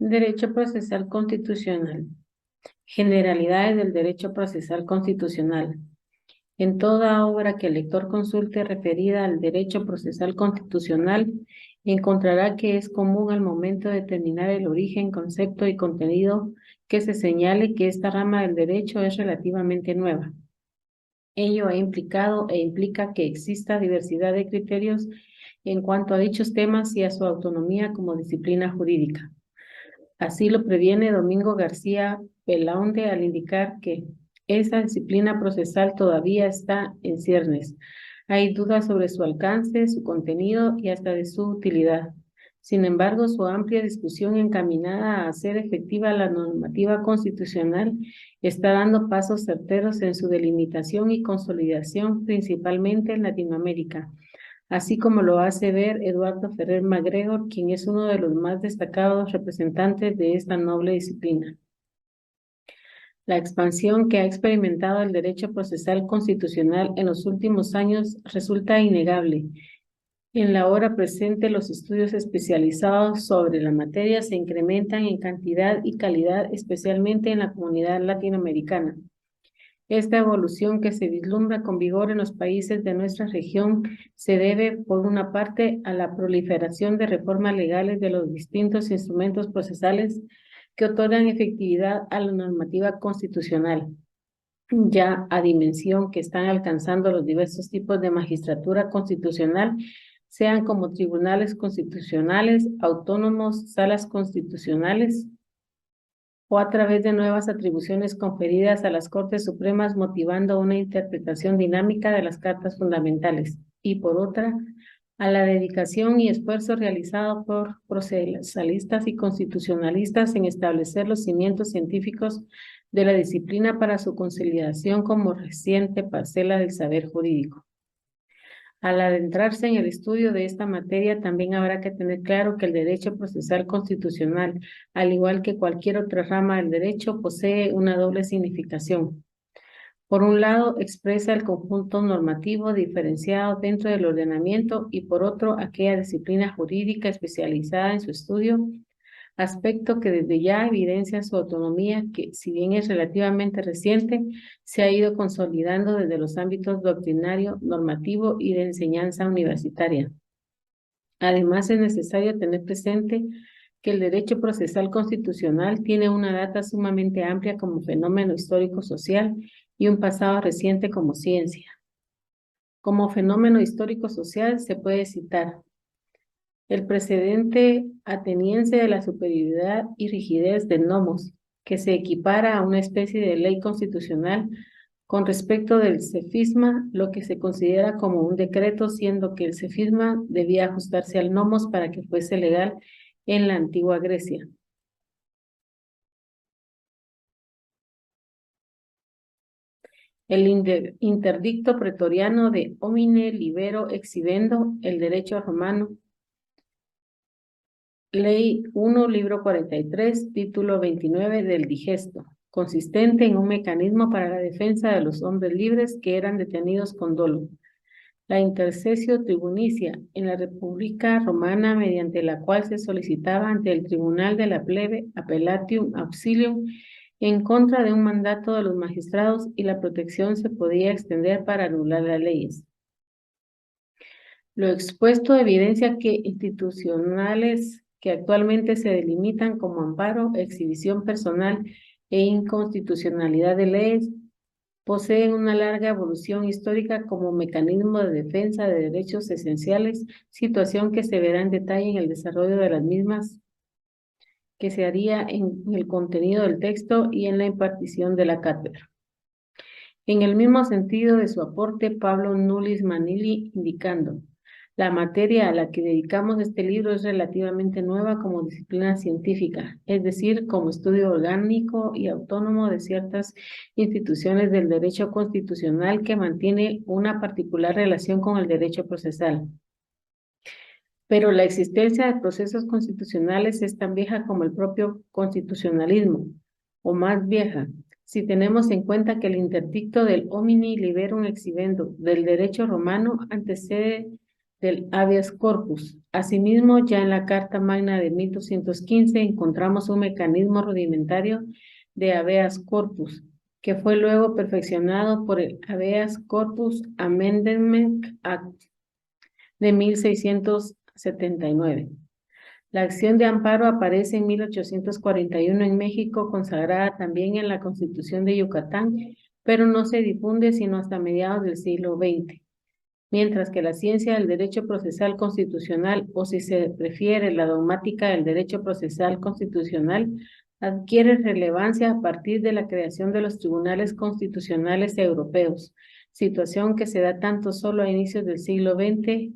Derecho procesal constitucional. Generalidades del derecho procesal constitucional. En toda obra que el lector consulte referida al derecho procesal constitucional, encontrará que es común al momento de determinar el origen, concepto y contenido que se señale que esta rama del derecho es relativamente nueva. Ello ha implicado e implica que exista diversidad de criterios en cuanto a dichos temas y a su autonomía como disciplina jurídica. Así lo previene Domingo García Belaunde al indicar que esa disciplina procesal todavía está en ciernes. Hay dudas sobre su alcance, su contenido y hasta de su utilidad. Sin embargo, su amplia discusión encaminada a hacer efectiva la normativa constitucional está dando pasos certeros en su delimitación y consolidación, principalmente en Latinoamérica, así como lo hace ver Eduardo Ferrer MacGregor, quien es uno de los más destacados representantes de esta noble disciplina. La expansión que ha experimentado el derecho procesal constitucional en los últimos años resulta innegable. En la hora presente, los estudios especializados sobre la materia se incrementan en cantidad y calidad, especialmente en la comunidad latinoamericana. Esta evolución que se vislumbra con vigor en los países de nuestra región se debe, por una parte, a la proliferación de reformas legales de los distintos instrumentos procesales que otorgan efectividad a la normativa constitucional, ya a dimensión que están alcanzando los diversos tipos de magistratura constitucional, sean como tribunales constitucionales, autónomos, salas constitucionales, o a través de nuevas atribuciones conferidas a las Cortes Supremas, motivando una interpretación dinámica de las cartas fundamentales, y por otra, a la dedicación y esfuerzo realizado por procesalistas y constitucionalistas en establecer los cimientos científicos de la disciplina para su consolidación como reciente parcela del saber jurídico. Al adentrarse en el estudio de esta materia, también habrá que tener claro que el derecho procesal constitucional, al igual que cualquier otra rama del derecho, posee una doble significación. Por un lado, expresa el conjunto normativo diferenciado dentro del ordenamiento y por otro, aquella disciplina jurídica especializada en su estudio, aspecto que desde ya evidencia su autonomía que, si bien es relativamente reciente, se ha ido consolidando desde los ámbitos doctrinario, normativo y de enseñanza universitaria. Además, es necesario tener presente que el derecho procesal constitucional tiene una data sumamente amplia como fenómeno histórico-social y un pasado reciente como ciencia. Como fenómeno histórico-social se puede citar el precedente ateniense de la superioridad y rigidez del nomos, que se equipara a una especie de ley constitucional con respecto del cefisma, lo que se considera como un decreto, siendo que el cefisma debía ajustarse al nomos para que fuese legal en la antigua Grecia. El interdicto pretoriano de homine libero exhibendo, el derecho romano, Ley 1, libro 43, título 29 del digesto, consistente en un mecanismo para la defensa de los hombres libres que eran detenidos con dolo. La intercesio tribunicia en la República Romana, mediante la cual se solicitaba ante el Tribunal de la Plebe appellatium auxilium en contra de un mandato de los magistrados y la protección se podía extender para anular las leyes. Lo expuesto evidencia que institucionales que actualmente se delimitan como amparo, exhibición personal e inconstitucionalidad de leyes, poseen una larga evolución histórica como mecanismo de defensa de derechos esenciales, situación que se verá en detalle en el desarrollo de las mismas que se haría en el contenido del texto y en la impartición de la cátedra. En el mismo sentido de su aporte, Pablo Nullis Manili indicando: la materia a la que dedicamos este libro es relativamente nueva como disciplina científica, es decir, como estudio orgánico y autónomo de ciertas instituciones del derecho constitucional que mantiene una particular relación con el derecho procesal. Pero la existencia de procesos constitucionales es tan vieja como el propio constitucionalismo, o más vieja, si tenemos en cuenta que el interdicto del homini liberum exhibendo del derecho romano antecede del habeas corpus. Asimismo, ya en la Carta Magna de 1215 encontramos un mecanismo rudimentario de habeas corpus, que fue luego perfeccionado por el Habeas Corpus Amendment Act de 1679. La acción de amparo aparece en 1841 en México, consagrada también en la Constitución de Yucatán, pero no se difunde sino hasta mediados del siglo XX. Mientras que la ciencia del derecho procesal constitucional, o si se prefiere la dogmática del derecho procesal constitucional, adquiere relevancia a partir de la creación de los tribunales constitucionales europeos, situación que se da tanto solo a inicios del siglo XX,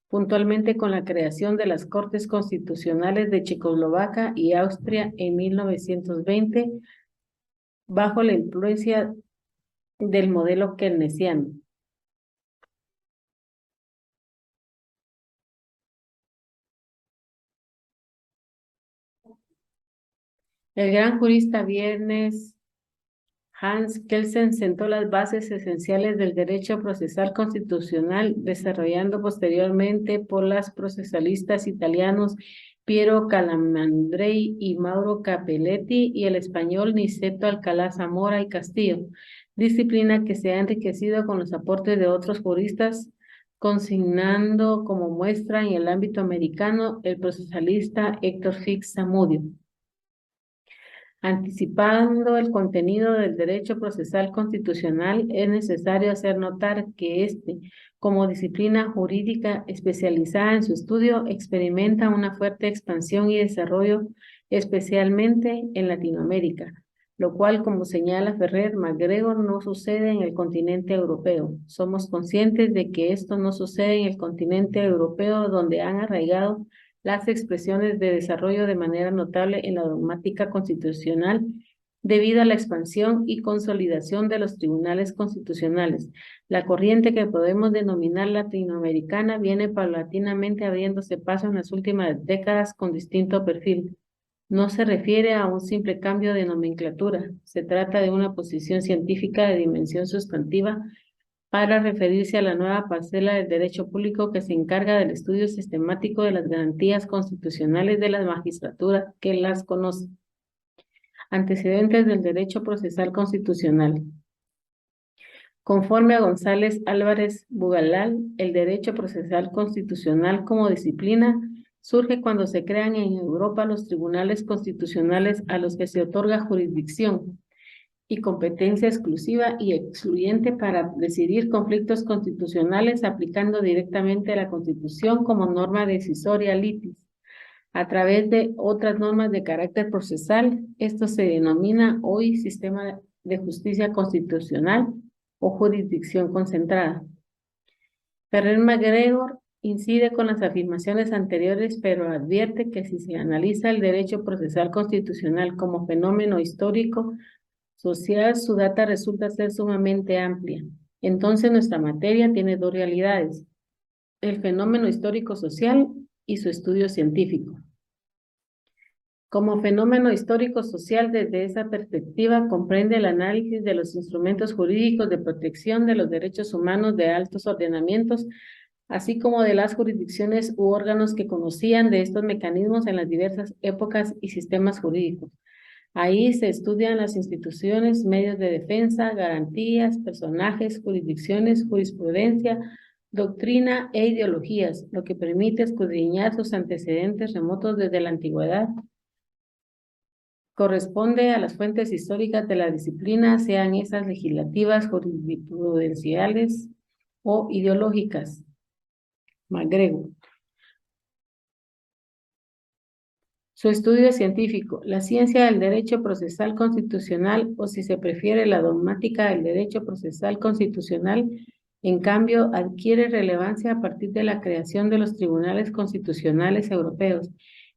puntualmente con la creación de las Cortes Constitucionales de Checoslovaquia y Austria en 1920, bajo la influencia del modelo keynesiano. El gran jurista Viernes Hans Kelsen sentó las bases esenciales del derecho procesal constitucional, desarrollando posteriormente por los procesalistas italianos Piero Calamandrei y Mauro Capelletti y el español Niceto Alcalá Zamora y Castillo, disciplina que se ha enriquecido con los aportes de otros juristas, consignando como muestra en el ámbito americano el procesalista Héctor Fix Zamudio. Anticipando el contenido del derecho procesal constitucional, es necesario hacer notar que como disciplina jurídica especializada en su estudio, experimenta una fuerte expansión y desarrollo, especialmente en Latinoamérica, lo cual, como señala Ferrer MacGregor, no sucede en el continente europeo. Somos conscientes de que esto no sucede en el continente europeo, donde han arraigado las expresiones de desarrollo de manera notable en la dogmática constitucional debido a la expansión y consolidación de los tribunales constitucionales. La corriente que podemos denominar latinoamericana viene paulatinamente abriéndose paso en las últimas décadas con distinto perfil. No se refiere a un simple cambio de nomenclatura, se trata de una posición científica de dimensión sustantiva para referirse a la nueva parcela del derecho público que se encarga del estudio sistemático de las garantías constitucionales de la magistratura que las conoce. Antecedentes del derecho procesal constitucional. Conforme a González Álvarez Bugalal, el derecho procesal constitucional como disciplina surge cuando se crean en Europa los tribunales constitucionales a los que se otorga jurisdicción y competencia exclusiva y excluyente para decidir conflictos constitucionales aplicando directamente la Constitución como norma decisoria litis. A través de otras normas de carácter procesal, esto se denomina hoy sistema de justicia constitucional o jurisdicción concentrada. Ferrer MacGregor incide con las afirmaciones anteriores, pero advierte que si se analiza el derecho procesal constitucional como fenómeno histórico, social, su data resulta ser sumamente amplia. Entonces nuestra materia tiene dos realidades, el fenómeno histórico-social y su estudio científico. Como fenómeno histórico-social, desde esa perspectiva, comprende el análisis de los instrumentos jurídicos de protección de los derechos humanos de altos ordenamientos, así como de las jurisdicciones u órganos que conocían de estos mecanismos en las diversas épocas y sistemas jurídicos. Ahí se estudian las instituciones, medios de defensa, garantías, personajes, jurisdicciones, jurisprudencia, doctrina e ideologías, lo que permite escudriñar sus antecedentes remotos desde la antigüedad. Corresponde a las fuentes históricas de la disciplina, sean esas legislativas, jurisprudenciales o ideológicas. MacGregor. Su estudio científico, la ciencia del derecho procesal constitucional, o si se prefiere la dogmática del derecho procesal constitucional, en cambio, adquiere relevancia a partir de la creación de los tribunales constitucionales europeos,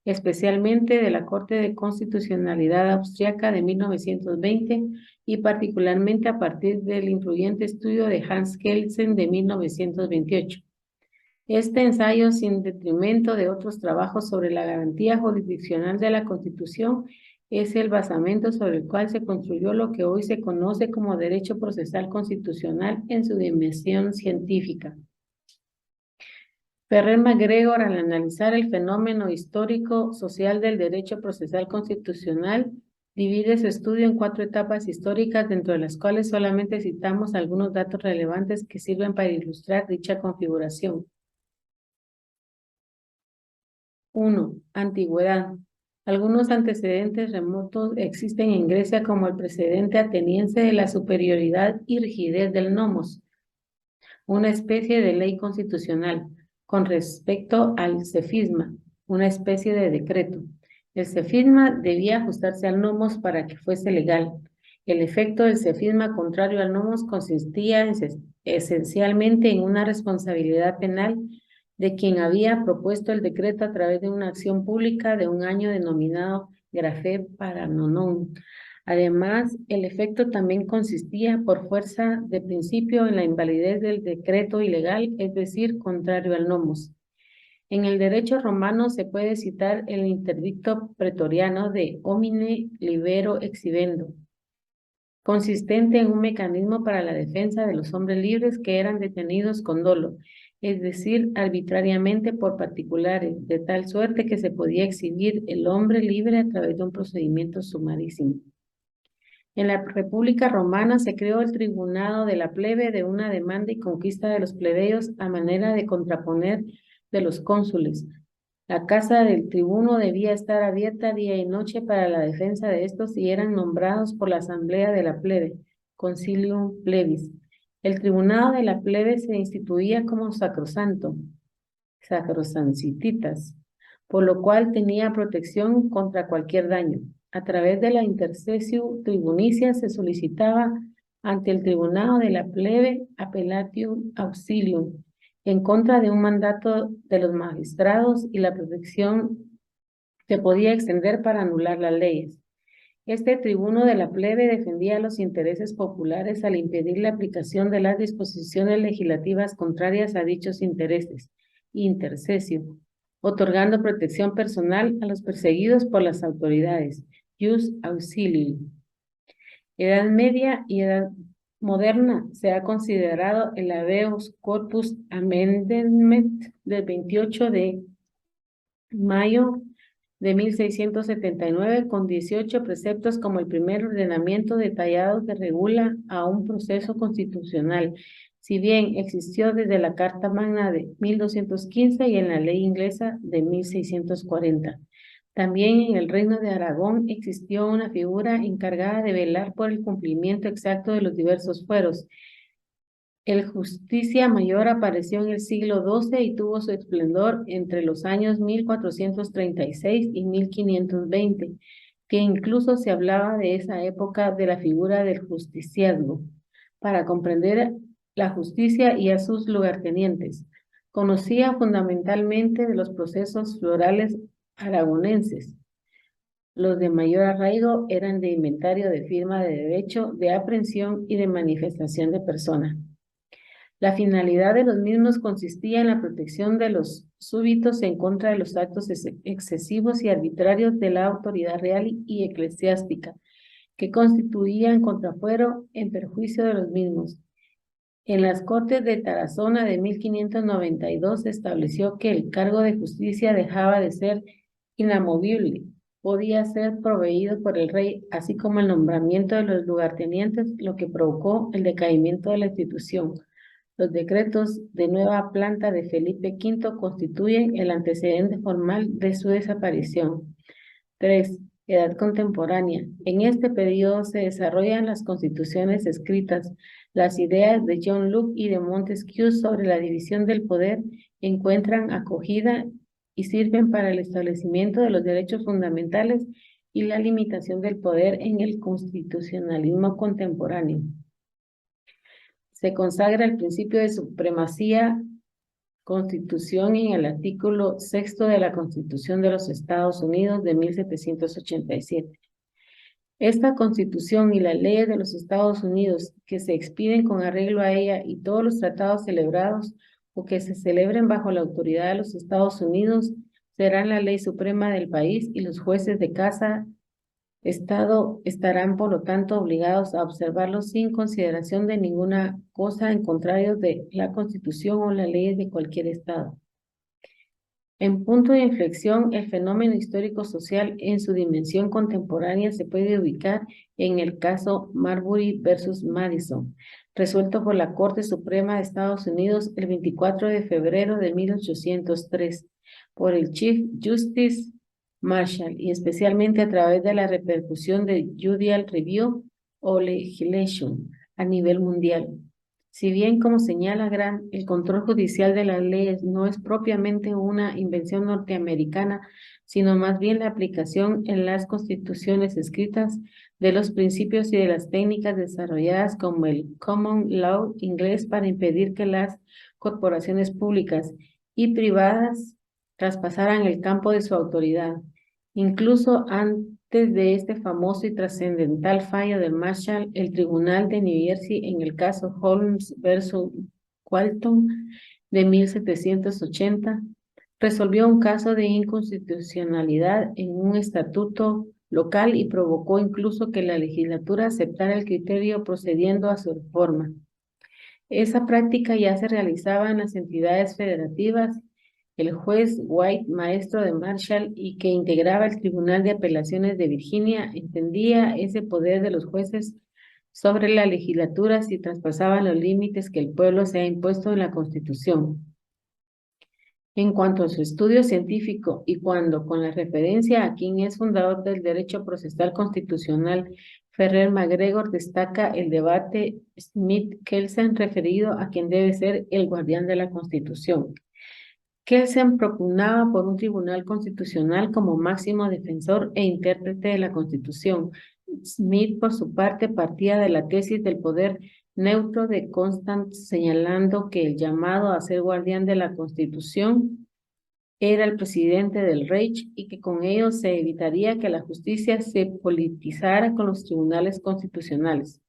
especialmente de la Corte de Constitucionalidad Austriaca de 1920 y particularmente a partir del influyente estudio de Hans Kelsen de 1928. Este ensayo, sin detrimento de otros trabajos sobre la garantía jurisdiccional de la Constitución, es el basamento sobre el cual se construyó lo que hoy se conoce como derecho procesal constitucional en su dimensión científica. Ferrer MacGregor, al analizar el fenómeno histórico social del derecho procesal constitucional, divide su estudio en 4 etapas históricas, dentro de las cuales solamente citamos algunos datos relevantes que sirven para ilustrar dicha configuración. 1. Antigüedad. Algunos antecedentes remotos existen en Grecia, como el precedente ateniense de la superioridad y rigidez del nomos, una especie de ley constitucional, con respecto al cefisma, una especie de decreto. El cefisma debía ajustarse al nomos para que fuese legal. El efecto del cefisma contrario al nomos consistía esencialmente en una responsabilidad penal de quien había propuesto el decreto a través de una acción pública de un año denominado grafé paranonon. Además, el efecto también consistía por fuerza de principio en la invalidez del decreto ilegal, es decir, contrario al nomos. En el derecho romano se puede citar el interdicto pretoriano de homine libero exhibendo, consistente en un mecanismo para la defensa de los hombres libres que eran detenidos con dolo, es decir, arbitrariamente por particulares, de tal suerte que se podía exhibir el hombre libre a través de un procedimiento sumarísimo. En la República Romana se creó el Tribunado de la Plebe, de una demanda y conquista de los plebeyos a manera de contraponer de los cónsules. La casa del tribuno debía estar abierta día y noche para la defensa de estos y eran nombrados por la Asamblea de la Plebe, Concilium Plebis. El Tribunado de la Plebe se instituía como sacrosanto, sacrosanctitas, por lo cual tenía protección contra cualquier daño. A través de la intercesio tribunicia se solicitaba ante el Tribunado de la Plebe appellatium auxilium en contra de un mandato de los magistrados, y la protección se podía extender para anular las leyes. Este tribuno de la plebe defendía los intereses populares al impedir la aplicación de las disposiciones legislativas contrarias a dichos intereses, intercesio, otorgando protección personal a los perseguidos por las autoridades, jus auxilii. Edad media y edad moderna se ha considerado el habeas corpus amendment del 28 de mayo de 1679, con 18 preceptos como el primer ordenamiento detallado que regula a un proceso constitucional, si bien existió desde la Carta Magna de 1215 y en la ley inglesa de 1640. También en el Reino de Aragón existió una figura encargada de velar por el cumplimiento exacto de los diversos fueros. El Justicia Mayor apareció en el siglo XII y tuvo su esplendor entre los años 1436 y 1520, que incluso se hablaba de esa época de la figura del justiciazgo, para comprender la justicia y a sus lugartenientes. Conocía fundamentalmente de los procesos florales aragonenses. Los de mayor arraigo eran de inventario, de firma de derecho, de aprehensión y de manifestación de persona. La finalidad de los mismos consistía en la protección de los súbditos en contra de los actos excesivos y arbitrarios de la autoridad real y eclesiástica, que constituían contrafuero en perjuicio de los mismos. En las Cortes de Tarazona de 1592 se estableció que el cargo de justicia dejaba de ser inamovible, podía ser proveído por el rey, así como el nombramiento de los lugartenientes, lo que provocó el decaimiento de la institución. Los decretos de nueva planta de Felipe V constituyen el antecedente formal de su desaparición. 3. Edad contemporánea. En este periodo se desarrollan las constituciones escritas. Las ideas de John Locke y de Montesquieu sobre la división del poder encuentran acogida y sirven para el establecimiento de los derechos fundamentales y la limitación del poder en el constitucionalismo contemporáneo. Se consagra el principio de supremacía Constitución en el artículo 6 de la Constitución de los Estados Unidos de 1787. Esta Constitución y las leyes de los Estados Unidos que se expiden con arreglo a ella y todos los tratados celebrados o que se celebren bajo la autoridad de los Estados Unidos serán la ley suprema del país, y los jueces de cada Estado estarán, por lo tanto, obligados a observarlos sin consideración de ninguna cosa en contrario de la Constitución o las leyes de cualquier Estado. En punto de inflexión, el fenómeno histórico-social en su dimensión contemporánea se puede ubicar en el caso Marbury versus Madison, resuelto por la Corte Suprema de Estados Unidos el 24 de febrero de 1803 por el Chief Justice Marshall y especialmente a través de la repercusión de Judicial Review o Legislation a nivel mundial. Si bien, como señala Grant, el control judicial de las leyes no es propiamente una invención norteamericana, sino más bien la aplicación en las constituciones escritas de los principios y de las técnicas desarrolladas como el common law inglés para impedir que las corporaciones públicas y privadas traspasaran el campo de su autoridad. Incluso antes de este famoso y trascendental fallo del Marshall, el Tribunal de New Jersey en el caso Holmes versus Walton de 1780 resolvió un caso de inconstitucionalidad en un estatuto local y provocó incluso que la legislatura aceptara el criterio procediendo a su reforma. Esa práctica ya se realizaba en las entidades federativas. El juez White, maestro de Marshall y que integraba el Tribunal de Apelaciones de Virginia, entendía ese poder de los jueces sobre la legislatura si traspasaban los límites que el pueblo se ha impuesto en la Constitución. En cuanto a su estudio científico y cuando, con la referencia a quien es fundador del derecho procesal constitucional, Ferrer MacGregor destaca el debate Smith-Kelsen referido a quien debe ser el guardián de la Constitución. Kelsen propugnaba por un tribunal constitucional como máximo defensor e intérprete de la Constitución. Smith, por su parte, partía de la tesis del poder neutro de Constant, señalando que el llamado a ser guardián de la Constitución era el presidente del Reich y que con ello se evitaría que la justicia se politizara con los tribunales constitucionales.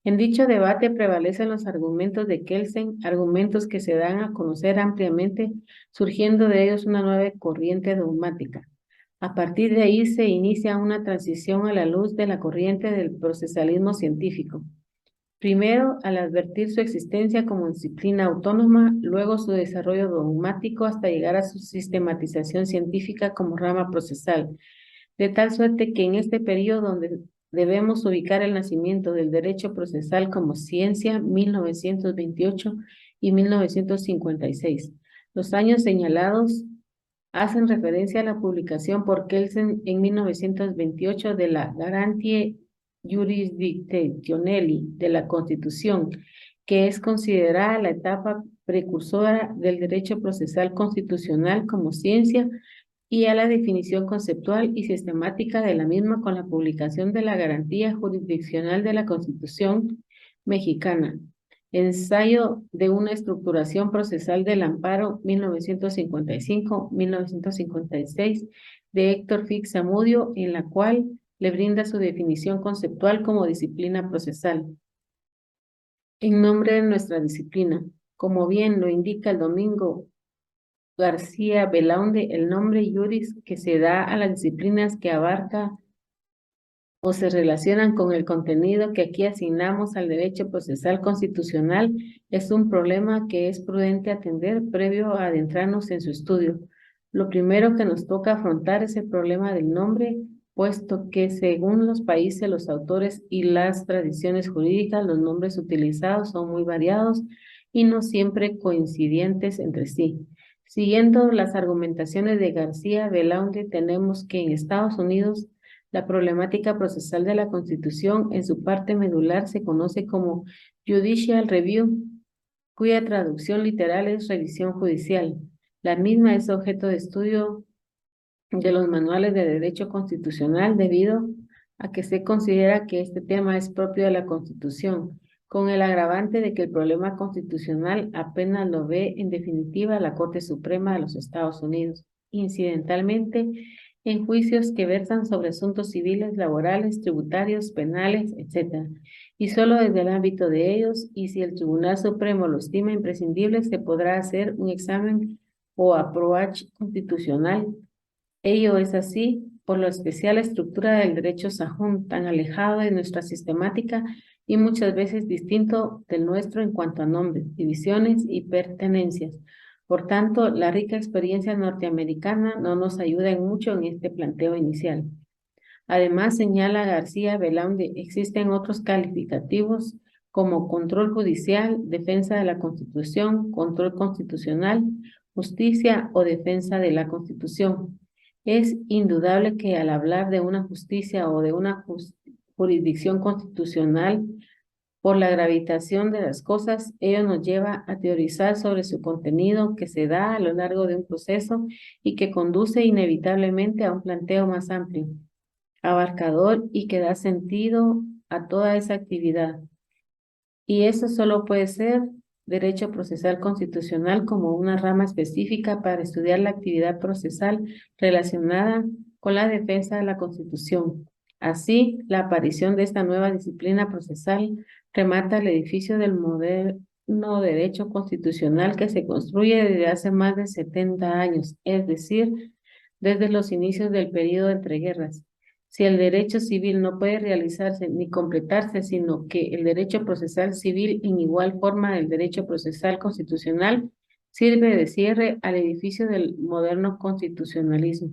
En dicho debate prevalecen los argumentos de Kelsen, argumentos que se dan a conocer ampliamente, surgiendo de ellos una nueva corriente dogmática. A partir de ahí se inicia una transición a la luz de la corriente del procesalismo científico. Primero, al advertir su existencia como disciplina autónoma, luego su desarrollo dogmático hasta llegar a su sistematización científica como rama procesal, de tal suerte que en este periodo donde debemos ubicar el nacimiento del derecho procesal como ciencia, 1928 y 1956. Los años señalados hacen referencia a la publicación por Kelsen en 1928 de la Garantie Jurisdictionelli de la Constitución, que es considerada la etapa precursora del derecho procesal constitucional como ciencia y a la definición conceptual y sistemática de la misma con la publicación de la Garantía Jurisdiccional de la Constitución mexicana. Ensayo de una estructuración procesal del amparo 1955-1956 de Héctor Fix Zamudio, en la cual le brinda su definición conceptual como disciplina procesal. En nombre de nuestra disciplina, como bien lo indica el Domingo García Belaunde, el nombre juris que se da a las disciplinas que abarca o se relacionan con el contenido que aquí asignamos al derecho procesal constitucional es un problema que es prudente atender previo a adentrarnos en su estudio. Lo primero que nos toca afrontar es el problema del nombre, puesto que según los países, los autores y las tradiciones jurídicas, los nombres utilizados son muy variados y no siempre coincidentes entre sí. Siguiendo las argumentaciones de García Belaunde, tenemos que en Estados Unidos la problemática procesal de la Constitución en su parte medular se conoce como Judicial Review, cuya traducción literal es revisión judicial. La misma es objeto de estudio de los manuales de derecho constitucional debido a que se considera que este tema es propio de la Constitución, con el agravante de que el problema constitucional apenas lo ve en definitiva la Corte Suprema de los Estados Unidos. Incidentalmente, en juicios que versan sobre asuntos civiles, laborales, tributarios, penales, etc. Y solo desde el ámbito de ellos, y si el Tribunal Supremo lo estima imprescindible, se podrá hacer un examen o approach constitucional. Ello es así por la especial estructura del derecho sajón, tan alejado de nuestra sistemática y muchas veces distinto del nuestro en cuanto a nombres, divisiones y pertenencias. Por tanto, la rica experiencia norteamericana no nos ayuda en mucho en este planteo inicial. Además, señala García Belaunde, existen otros calificativos como control judicial, defensa de la Constitución, control constitucional, justicia o defensa de la Constitución. Es indudable que al hablar de una justicia o de una jurisdicción constitucional, por la gravitación de las cosas, ello nos lleva a teorizar sobre su contenido que se da a lo largo de un proceso y que conduce inevitablemente a un planteo más amplio, abarcador y que da sentido a toda esa actividad. Y eso solo puede ser derecho procesal constitucional como una rama específica para estudiar la actividad procesal relacionada con la defensa de la Constitución. Así, la aparición de esta nueva disciplina procesal remata el edificio del moderno derecho constitucional que se construye desde hace más de 70 años, es decir, desde los inicios del período de entreguerras. Si el derecho civil no puede realizarse ni completarse, sino que el derecho procesal civil en igual forma del derecho procesal constitucional sirve de cierre al edificio del moderno constitucionalismo.